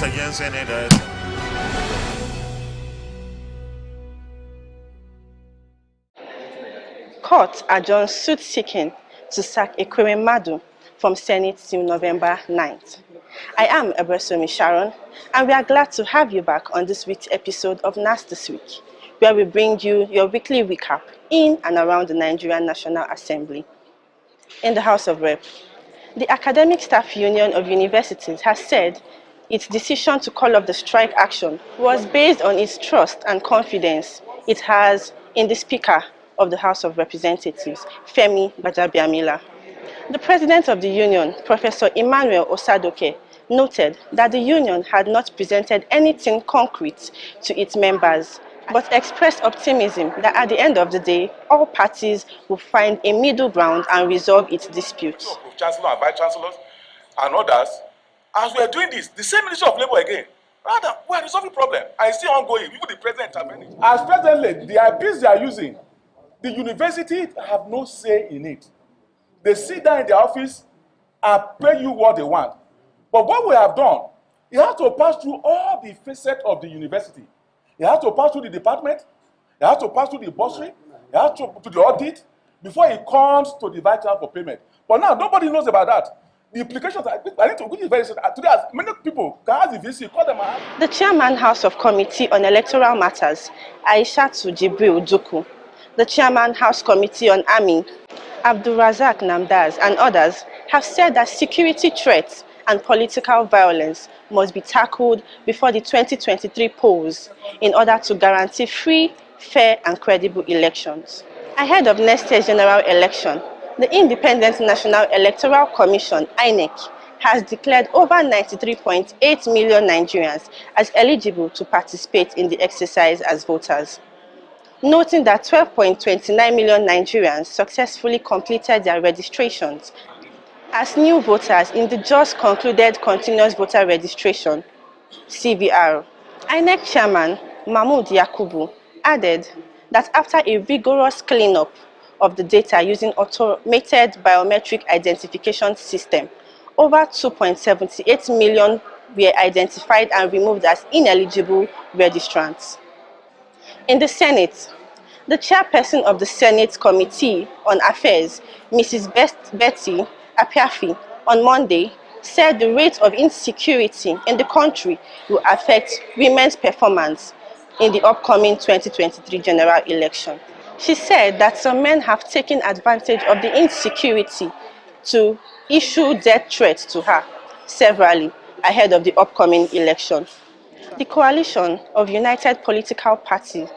Those against senators. Court adjourns suit seeking to sack Ekweremadu from Senate till November 9th. I am Ebresomi Sharon, and we are glad to have you back on this week's episode of Nass This Week, where we bring you your weekly recap in and around the Nigerian National Assembly. In the House of Rep, the Academic Staff Union of Universities has said its decision to call off the strike action was based on its trust and confidence it has in the Speaker of the House of Representatives, Femi Gbajabiamila. The president of the union, Professor Emmanuel Osadoke, noted that the union had not presented anything concrete to its members, but expressed optimism that at the end of the day, all parties will find a middle ground and resolve its disputes. Chancellor and vice chancellors and others, as we are doing this, the same Ministry of Labour again, rather, we are resolving problem. I see ongoing, even the president intervening. As presently, the IPs they are using, the university have no say in it. They sit down in the office and pay you what they want. But what we have done, you have to pass through all the facets of the university. You have to pass through the department, you have to pass through the bursary, you have to the audit, before it comes to the vice chancellor for payment. But now, nobody knows about that. The implications, I need to, which is very serious. Today, as many people can ask the VC, call them out. The chairman House of Committee on Electoral Matters, Aishatu Jibril Duku, the chairman House Committee on Army, Abdulrazak Namdaz, and others have said that security threats and political violence must be tackled before the 2023 polls in order to guarantee free, fair, and credible elections. Ahead of next year's general election, the Independent National Electoral Commission, Inec, has declared over 93.8 million Nigerians as eligible to participate in the exercise as voters, noting that 12.29 million Nigerians successfully completed their registrations as new voters in the just concluded Continuous Voter Registration, CVR. INEC Chairman Mahmood Yakubu added that after a rigorous cleanup of the data using automated biometric identification system, over 2.78 million were identified and removed as ineligible registrants. In the Senate, the chairperson of the Senate Committee on Affairs, Mrs. Betty Apiafi, on Monday, said the rate of insecurity in the country will affect women's performance in the upcoming 2023 general election. She said that some men have taken advantage of the insecurity to issue death threats to her severally ahead of the upcoming election. The coalition of United Political Parties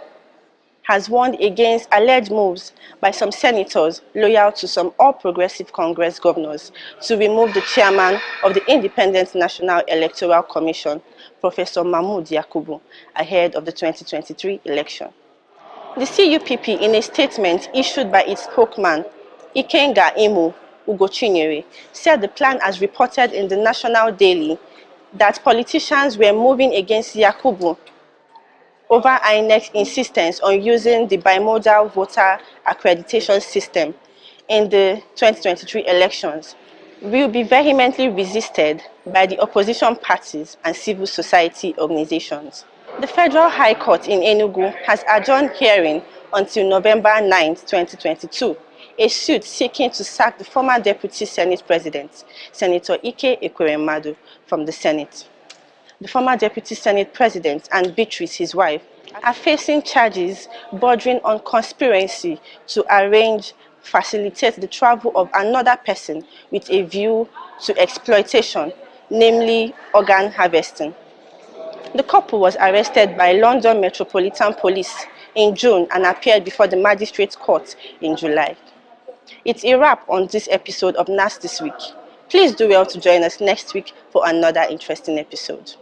has warned against alleged moves by some senators loyal to some All-Progressive Congress governors to remove the chairman of the Independent National Electoral Commission, Professor Mahmood Yakubu, ahead of the 2023 election. The CUPP, in a statement issued by its spokesman, Ikenga Imo Ugochinyere, said the plan, as reported in the National Daily, that politicians were moving against Yakubu over INEC's insistence on using the bimodal voter accreditation system in the 2023 elections will be vehemently resisted by the opposition parties and civil society organizations. The Federal High Court in Enugu has adjourned hearing until November 9, 2022, a suit seeking to sack the former Deputy Senate President, Senator Ekweremadu, from the Senate. The former Deputy Senate President and Beatrice, his wife, are facing charges bordering on conspiracy to arrange, facilitate the travel of another person with a view to exploitation, namely organ harvesting. The couple was arrested by London Metropolitan Police in June and appeared before the Magistrates Court in July. It's a wrap on this episode of Nass This Week. Please do well to join us next week for another interesting episode.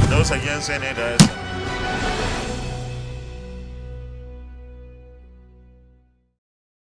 Those against senators.